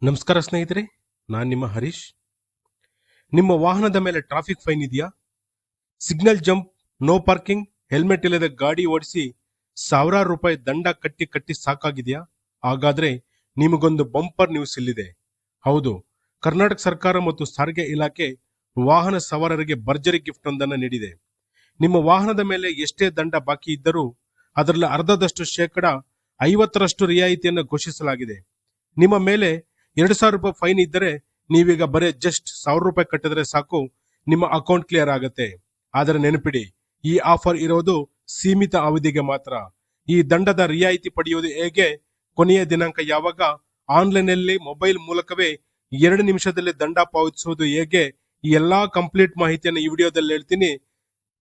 ನಮಸ್ಕಾರ ಸ್ನೇಹಿತರೆ, ನಾನು ನಿಮ್ಮ ಹರೀಶ್. ನಿಮ್ಮ ವಾಹನದ ಮೇಲೆ ಟ್ರಾಫಿಕ್ ಫೈನ್ ಇದೆಯಾ? Signal jump, no parking, helmet ಇಲ್ಲದೆ ಗಾಡಿ ಓಡಿಸಿ ಸಾವಿರಾರು ರೂಪಾಯಿ ದಂಡ ಕಟ್ಟಿ ಸಾಕಾಗಿದೆಯಾ? ಹಾಗಾದ್ರೆ ನಿಮಗೊಂದು ಬಂಪರ್ ನ್ಯೂಸ್ ಇಲ್ಲಿದೆ. ಹೌದು, ಕರ್ನಾಟಕ ಸರ್ಕಾರ ಮತ್ತು ಸಾರಿಗೆ ಇಲಾಖೆ ವಾಹನ ಸವಾರರಿಗೆ ಭರ್ಜರಿ ಗಿಫ್ಟ್ ಒಂದನ್ನು ನೀಡಿದೆ. ನಿಮ್ಮ ವಾಹನದ ಮೇಲೆ ಎಷ್ಟೇ ದಂಡ ಬಾಕಿ ಇದ್ದರೂ ಅದರಲ್ಲಿ ಅರ್ಧದಷ್ಟು ಶೇಕಡ 50ರಷ್ಟು ರಿಯಾಯಿತಿಯನ್ನು ಘೋಷಿಸಲಾಗಿದೆ. ನಿಮ್ಮ ಮೇಲೆ 2,000 ರೂಪಾಯಿ ಫೈನ್ ಇದ್ದರೆ ನೀವೀಗ ಬರೀ ಜಸ್ಟ್ 1,000 ರೂಪಾಯಿ ಕಟ್ಟಿದ್ರೆ ಸಾಕು, ನಿಮ್ಮ ಅಕೌಂಟ್ ಕ್ಲಿಯರ್ ಆಗುತ್ತೆ. ಆದರೆ ನೆನಪಿಡಿ, ಈ ಆಫರ್ ಇರೋದು ಸೀಮಿತ ಅವಧಿಗೆ ಮಾತ್ರ. ಈ ದಂಡದ ರಿಯಾಯಿತಿ ಪಡೆಯುವುದು ಹೇಗೆ, ಕೊನೆಯ ದಿನಾಂಕ ಯಾವಾಗ, ಆನ್ಲೈನ್ ನಲ್ಲಿ ಮೊಬೈಲ್ ಮೂಲಕವೇ 2 ನಿಮಿಷದಲ್ಲಿ ದಂಡ ಪಾವತಿಸುವುದು ಹೇಗೆ, ಈ ಎಲ್ಲಾ ಕಂಪ್ಲೀಟ್ ಮಾಹಿತಿಯನ್ನು ಈ ವಿಡಿಯೋದಲ್ಲಿ ಹೇಳ್ತೀನಿ.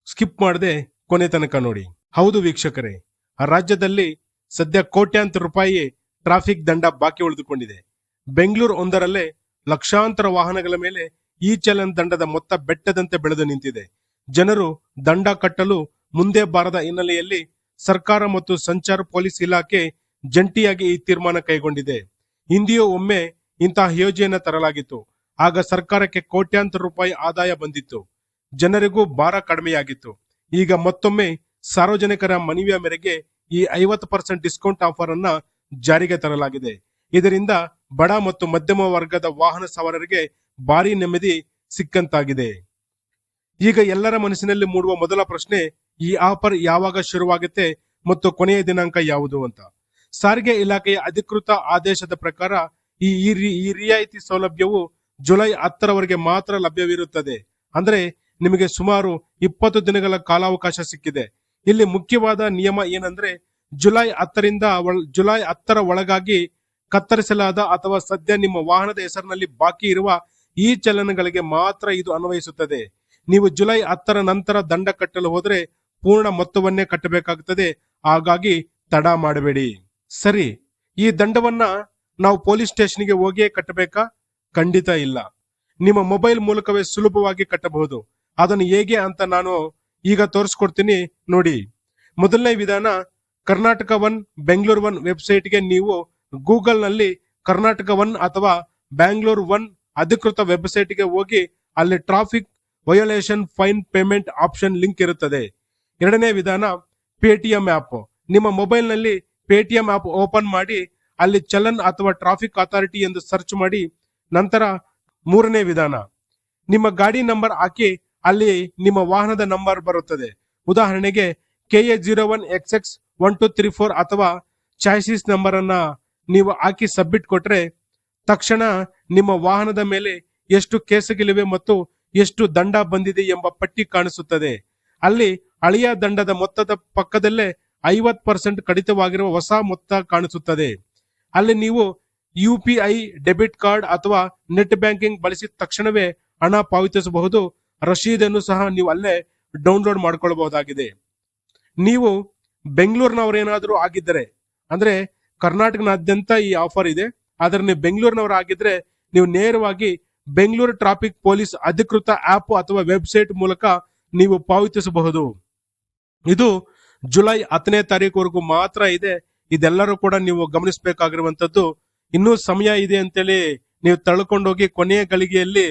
ಸ್ಕಿಪ್ ಮಾಡದೆ ಕೊನೆ ತನಕ ನೋಡಿ. ಹೌದು ವೀಕ್ಷಕರೇ, ರಾಜ್ಯದಲ್ಲಿ ಸದ್ಯ ಕೋಟ್ಯಾಂತರ ರೂಪಾಯಿ ಟ್ರಾಫಿಕ್ ದಂಡ ಬಾಕಿ ಉಳಿದುಕೊಂಡಿದೆ. ಬೆಂಗಳೂರು ಒಂದರಲ್ಲೇ ಲಕ್ಷಾಂತರ ವಾಹನಗಳ ಮೇಲೆ ಈ ಚಲನ್ ದಂಡದ ಮೊತ್ತ ಬೆಟ್ಟದಂತೆ ಬೆಳೆದು ನಿಂತಿದೆ. ಜನರು ದಂಡ ಕಟ್ಟಲು ಮುಂದೆ ಬಾರದ ಹಿನ್ನೆಲೆಯಲ್ಲಿ ಸರ್ಕಾರ ಮತ್ತು ಸಂಚಾರ ಪೊಲೀಸ್ ಇಲಾಖೆ ಜಂಟಿಯಾಗಿ ಈ ತೀರ್ಮಾನ ಕೈಗೊಂಡಿದೆ. ಹಿಂದೆಯೂ ಒಮ್ಮೆ ಇಂತಹ ಯೋಜನೆಯನ್ನು ತರಲಾಗಿತ್ತು. ಆಗ ಸರ್ಕಾರಕ್ಕೆ ಕೋಟ್ಯಾಂತರ ರೂಪಾಯಿ ಆದಾಯ ಬಂದಿತ್ತು, ಜನರಿಗೂ ಭಾರ ಕಡಿಮೆಯಾಗಿತ್ತು. ಈಗ ಮತ್ತೊಮ್ಮೆ ಸಾರ್ವಜನಿಕರ ಮನವಿಯ ಮೇರೆಗೆ ಈ 50% ಡಿಸ್ಕೌಂಟ್ ಆಫರ್ ಅನ್ನ ಜಾರಿಗೆ ತರಲಾಗಿದೆ. ಇದರಿಂದ ಬಡ ಮತ್ತು ಮಧ್ಯಮ ವರ್ಗದ ವಾಹನ ಸವಾರರಿಗೆ ಭಾರಿ ನೆಮ್ಮದಿ ಸಿಕ್ಕಂತಾಗಿದೆ. ಈಗ ಎಲ್ಲರ ಮನಸ್ಸಿನಲ್ಲಿ ಮೂಡುವ ಮೊದಲ ಪ್ರಶ್ನೆ, ಈ ಆಫರ್ ಯಾವಾಗ ಶುರುವಾಗುತ್ತೆ ಮತ್ತು ಕೊನೆಯ ದಿನಾಂಕ ಯಾವುದು ಅಂತ. ಸಾರಿಗೆ ಇಲಾಖೆಯ ಅಧಿಕೃತ ಆದೇಶದ ಪ್ರಕಾರ ಈ ರಿಯಾಯಿತಿ ಸೌಲಭ್ಯವು ಜುಲೈ 10ರವರೆಗೆ ಮಾತ್ರ ಲಭ್ಯವಿರುತ್ತದೆ. ಅಂದ್ರೆ ನಿಮಗೆ ಸುಮಾರು 20 ದಿನಗಳ ಕಾಲಾವಕಾಶ ಸಿಕ್ಕಿದೆ. ಇಲ್ಲಿ ಮುಖ್ಯವಾದ ನಿಯಮ ಏನಂದ್ರೆ, ಜುಲೈ 10ರ ಒಳಗಾಗಿ ಕತ್ತರಿಸಲಾದ ಅಥವಾ ಸದ್ಯ ನಿಮ್ಮ ವಾಹನದ ಹೆಸರಿನಲ್ಲಿ ಬಾಕಿ ಇರುವ ಈ ಚಲನಗಳಿಗೆ ಮಾತ್ರ ಇದು ಅನ್ವಯಿಸುತ್ತದೆ. ನೀವು ಜುಲೈ 10ರ ನಂತರ ದಂಡ ಕಟ್ಟಲು ಹೋದ್ರೆ ಪೂರ್ಣ ಮೊತ್ತವನ್ನೇ ಕಟ್ಟಬೇಕಾಗುತ್ತದೆ. ಹಾಗಾಗಿ ತಡ ಮಾಡಬೇಡಿ. ಸರಿ, ಈ ದಂಡವನ್ನ ನಾವು ಪೊಲೀಸ್ ಸ್ಟೇಷನ್ಗೆ ಹೋಗಿಯೇ ಕಟ್ಟಬೇಕಾ? ಖಂಡಿತ ಇಲ್ಲ. ನಿಮ್ಮ ಮೊಬೈಲ್ ಮೂಲಕವೇ ಸುಲಭವಾಗಿ ಕಟ್ಟಬಹುದು. ಅದನ್ನು ಹೇಗೆ ಅಂತ ನಾನು ಈಗ ತೋರಿಸ್ಕೊಡ್ತೀನಿ ನೋಡಿ. ಮೊದಲನೇ ವಿಧಾನ, ಕರ್ನಾಟಕ ಒನ್, ಬೆಂಗಳೂರು ಒನ್ ವೆಬ್ಸೈಟ್ಗೆ ನೀವು ಗೂಗಲ್ ನಲ್ಲಿ ಕರ್ನಾಟಕ ಒನ್ ಅಥವಾ ಬ್ಯಾಂಗ್ಳೂರ್ ಒನ್ ಅಧಿಕೃತ ವೆಬ್ಸೈಟ್ಗೆ ಹೋಗಿ ಅಲ್ಲಿ traffic violation fine payment option link ಇರುತ್ತದೆ. ಎರಡನೇ ವಿಧಾನ, ಪೇಟಿಎಂ ಆಪ್. ನಿಮ್ಮ ಮೊಬೈಲ್ ನಲ್ಲಿ ಪೇಟಿಎಂ ಆಪ್ ಓಪನ್ ಮಾಡಿ ಅಲ್ಲಿ ಚಲನ್ ಅಥವಾ ಟ್ರಾಫಿಕ್ ಅಥಾರಿಟಿ ಎಂದು ಸರ್ಚ್ ಮಾಡಿ. ನಂತರ ಮೂರನೇ ವಿಧಾನ, ನಿಮ್ಮ ಗಾಡಿ ನಂಬರ್ ಹಾಕಿ ಅಲ್ಲಿ ನಿಮ್ಮ ವಾಹನದ ನಂಬರ್ ಬರುತ್ತದೆ. ಉದಾಹರಣೆಗೆ KA01XX1234 ಅಥವಾ ಚಾಸಿಸ್ ನಂಬರ್ ಅನ್ನ ನೀವು ಹಾಕಿ ಸಬ್ಮಿಟ್ ಕೊಟ್ರೆ ತಕ್ಷಣ ನಿಮ್ಮ ವಾಹನದ ಮೇಲೆ ಎಷ್ಟು ಕೇಸುಗಳಿವೆ ಮತ್ತು ಎಷ್ಟು ದಂಡ ಬಂದಿದೆ ಎಂಬ ಪಟ್ಟಿ ಕಾಣಿಸುತ್ತದೆ. ಅಲ್ಲಿ ಹಳೆಯ ದಂಡದ ಮೊತ್ತದ ಪಕ್ಕದಲ್ಲೇ 50% ಕಡಿತವಾಗಿರುವ ಹೊಸ ಮೊತ್ತ ಕಾಣಿಸುತ್ತದೆ. ಅಲ್ಲಿ ನೀವು UPI, ಡೆಬಿಟ್ ಕಾರ್ಡ್ ಅಥವಾ ನೆಟ್ ಬ್ಯಾಂಕಿಂಗ್ ಬಳಸಿದ ತಕ್ಷಣವೇ ಹಣ ಪಾವತಿಸಬಹುದು. ರಶೀದನ್ನು ಸಹ ನೀವು ಅಲ್ಲೇ ಡೌನ್ಲೋಡ್ ಮಾಡ್ಕೊಳ್ಬಹುದಾಗಿದೆ. ನೀವು ಬೆಂಗಳೂರಿನವರೇನಾದ್ರೂ ಆಗಿದ್ದರೆ, ಅಂದ್ರೆ ಕರ್ನಾಟಕನಾದ್ಯಂತ ಈ ಆಫರ್ ಇದೆ, ಆದ್ರೆ ನೀವು ಬೆಂಗಳೂರಿನವರು ಆಗಿದ್ರೆ ನೀವು ನೇರವಾಗಿ ಬೆಂಗಳೂರು ಟ್ರಾಫಿಕ್ ಪೊಲೀಸ್ ಅಧಿಕೃತ ಆಪ್ ಅಥವಾ ವೆಬ್ಸೈಟ್ ಮೂಲಕ ನೀವು ಪಾವತಿಸಬಹುದು. ಇದು ಜುಲೈ 10ನೇ ತಾರೀಕುವರೆಗೂ ಮಾತ್ರ ಇದೆ. ಇದೆಲ್ಲರೂ ಕೂಡ ನೀವು ಗಮನಿಸಬೇಕಾಗಿರುವಂತದ್ದು. ಇನ್ನೂ ಸಮಯ ಇದೆ ಅಂತೇಳಿ ನೀವು ತಳ್ಕೊಂಡೋಗಿ ಕೊನೆಯ ಗಳಿಗೆಯಲ್ಲಿ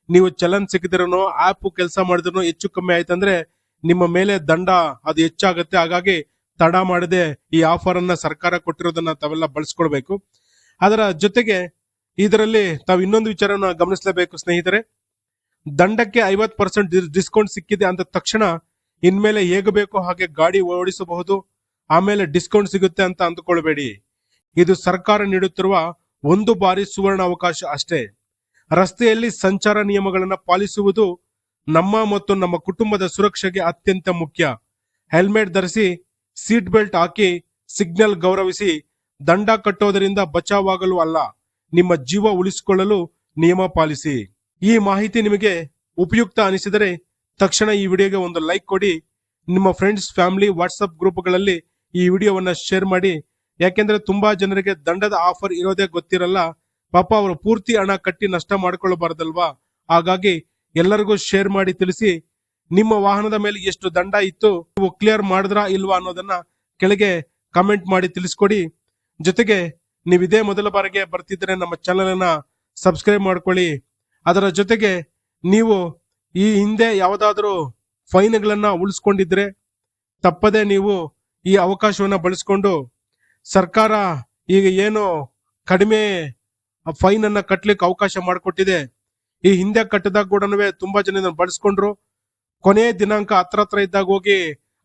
ನೀವು ಚಲನ್ ಸಿಕ್ಕಿದ್ರೂ ಆಪ್ ಕೆಲಸ ಮಾಡಿದ್ರು ಹೆಚ್ಚು ಕಮ್ಮಿ ಆಯ್ತಂದ್ರೆ ನಿಮ್ಮ ಮೇಲೆ ದಂಡ ಅದು ಹೆಚ್ಚಾಗುತ್ತೆ. ಹಾಗಾಗಿ ತಡ ಮಾಡದೆ ಈ ಆಫರ್ ಅನ್ನ ಸರ್ಕಾರ ಕೊಟ್ಟಿರೋದನ್ನ ತಾವೆಲ್ಲ ಬಳಸ್ಕೊಳ್ಬೇಕು. ಅದರ ಜೊತೆಗೆ ಇದರಲ್ಲಿ ತಾವು ಇನ್ನೊಂದು ವಿಚಾರನ ಗಮನಿಸಲೇಬೇಕು ಸ್ನೇಹಿತರೆ. ದಂಡಕ್ಕೆ 50% ಡಿಸ್ಕೌಂಟ್ ಸಿಕ್ಕಿದೆ ಅಂತ ತಕ್ಷಣ ಇನ್ಮೇಲೆ ಹೇಗೆ ಬೇಕೋ ಹಾಗೆ ಗಾಡಿ ಓಡಿಸಬಹುದು, ಆಮೇಲೆ ಡಿಸ್ಕೌಂಟ್ ಸಿಗುತ್ತೆ ಅಂತ ಅಂದುಕೊಳ್ಬೇಡಿ. ಇದು ಸರ್ಕಾರ ನೀಡುತ್ತಿರುವ ಒಂದು ಬಾರಿ ಸುವರ್ಣ ಅವಕಾಶ ಅಷ್ಟೇ. ರಸ್ತೆಯಲ್ಲಿ ಸಂಚಾರ ನಿಯಮಗಳನ್ನು ಪಾಲಿಸುವುದು ನಮ್ಮ ಮತ್ತು ನಮ್ಮ ಕುಟುಂಬದ ಸುರಕ್ಷೆಗೆ ಅತ್ಯಂತ ಮುಖ್ಯ. ಹೆಲ್ಮೆಟ್ ಧರಿಸಿ, ಸೀಟ್ ಬೆಲ್ಟ್ ಹಾಕಿ, ಸಿಗ್ನಲ್ ಗೌರವಿಸಿ. ದಂಡ ಕಟ್ಟೋದರಿಂದ ಬಚಾವಾಗಲು ಅಲ್ಲ, ನಿಮ್ಮ ಜೀವ ಉಳಿಸಿಕೊಳ್ಳಲು ನಿಯಮ ಪಾಲಿಸಿ. ಈ ಮಾಹಿತಿ ನಿಮಗೆ ಉಪಯುಕ್ತ ಅನಿಸಿದರೆ ತಕ್ಷಣ ಈ ವಿಡಿಯೋಗೆ ಒಂದು ಲೈಕ್ ಕೊಡಿ. ನಿಮ್ಮ ಫ್ರೆಂಡ್ಸ್, ಫ್ಯಾಮಿಲಿ, ವಾಟ್ಸ್ಆಪ್ ಗ್ರೂಪ್ಗಳಲ್ಲಿ ಈ ವಿಡಿಯೋವನ್ನ ಶೇರ್ ಮಾಡಿ. ಯಾಕೆಂದ್ರೆ ತುಂಬಾ ಜನರಿಗೆ ದಂಡದ ಆಫರ್ ಇರೋದೇ ಗೊತ್ತಿರಲ್ಲ. ಪಾಪ ಅವರು ಪೂರ್ತಿ ಹಣ ಕಟ್ಟಿ ನಷ್ಟ ಮಾಡ್ಕೊಳ್ಳಬಾರ್ದಲ್ವಾ. ಹಾಗಾಗಿ ಎಲ್ಲರಿಗೂ ಶೇರ್ ಮಾಡಿ ತಿಳಿಸಿ. ನಿಮ್ಮ ವಾಹನದ ಮೇಲೆ ಎಷ್ಟು ದಂಡ ಇತ್ತು, ನೀವು ಕ್ಲಿಯರ್ ಮಾಡಿದ್ರಾ ಇಲ್ವಾ ಅನ್ನೋದನ್ನ ಕೆಳಗೆ ಕಮೆಂಟ್ ಮಾಡಿ ತಿಳಿಸ್ಕೊಡಿ. ಜೊತೆಗೆ ನೀವು ಇದೇ ಮೊದಲ ಬಾರಿಗೆ ಬರ್ತಿದ್ರೆ ನಮ್ಮ ಚಾನೆಲ್ ಅನ್ನ ಸಬ್ಸ್ಕ್ರೈಬ್ ಮಾಡ್ಕೊಳ್ಳಿ. ಅದರ ಜೊತೆಗೆ ನೀವು ಈ ಹಿಂದೆ ಯಾವುದಾದ್ರೂ ಫೈನ್ಗಳನ್ನ ಉಳಿಸ್ಕೊಂಡಿದ್ರೆ ತಪ್ಪದೆ ನೀವು ಈ ಅವಕಾಶವನ್ನ ಬಳಸ್ಕೊಂಡು ಸರ್ಕಾರ ಈಗ ಏನು ಕಡಿಮೆ ಫೈನ್ ಅನ್ನ ಕಟ್ಲಿಕ್ಕೆ ಅವಕಾಶ ಮಾಡಿಕೊಟ್ಟಿದೆ. ಈ ಹಿಂದೆ ಕಟ್ಟದಾಗ ಕೂಡ ತುಂಬಾ ಜನ ಇದನ್ನ ಬಳಸ್ಕೊಂಡ್ರು. ಕೊನೆ ದಿನಾಂಕ ಹತ್ರ ಇದ್ದಾಗ ಹೋಗಿ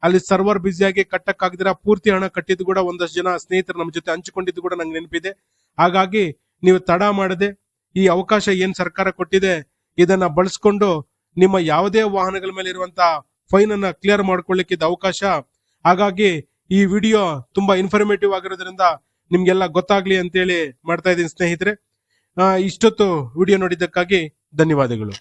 ಅಲ್ಲಿ ಸರ್ವರ್ ಬ್ಯುಸಿಯಾಗಿ ಕಟ್ಟಕ್ಕಾಗದಿರ ಪೂರ್ತಿ ಹಣ ಕಟ್ಟಿದ್ದು ಕೂಡ ಒಂದಷ್ಟು ಜನ ಸ್ನೇಹಿತರು ನಮ್ಮ ಜೊತೆ ಹಂಚಿಕೊಂಡಿದ್ದು ಕೂಡ ನಂಗೆ ನೆನಪಿದೆ. ಹಾಗಾಗಿ ನೀವು ತಡ ಮಾಡದೆ ಈ ಅವಕಾಶ ಏನ್ ಸರ್ಕಾರ ಕೊಟ್ಟಿದೆ ಇದನ್ನ ಬಳಸ್ಕೊಂಡು ನಿಮ್ಮ ಯಾವುದೇ ವಾಹನಗಳ ಮೇಲೆ ಇರುವಂತಹ ಫೈನ್ ಅನ್ನ ಕ್ಲಿಯರ್ ಮಾಡ್ಕೊಳ್ಳಿಕ್ಕೆ ಇದು ಅವಕಾಶ. ಹಾಗಾಗಿ ಈ ವಿಡಿಯೋ ತುಂಬಾ ಇನ್ಫಾರ್ಮೇಟಿವ್ ಆಗಿರೋದ್ರಿಂದ ನಿಮ್ಗೆಲ್ಲ ಗೊತ್ತಾಗ್ಲಿ ಅಂತೇಳಿ ಮಾಡ್ತಾ ಇದ್ದೀನಿ ಸ್ನೇಹಿತರೆ. ಇಷ್ಟೊತ್ತು ವಿಡಿಯೋ ನೋಡಿದ್ದಕ್ಕಾಗಿ ಧನ್ಯವಾದಗಳು.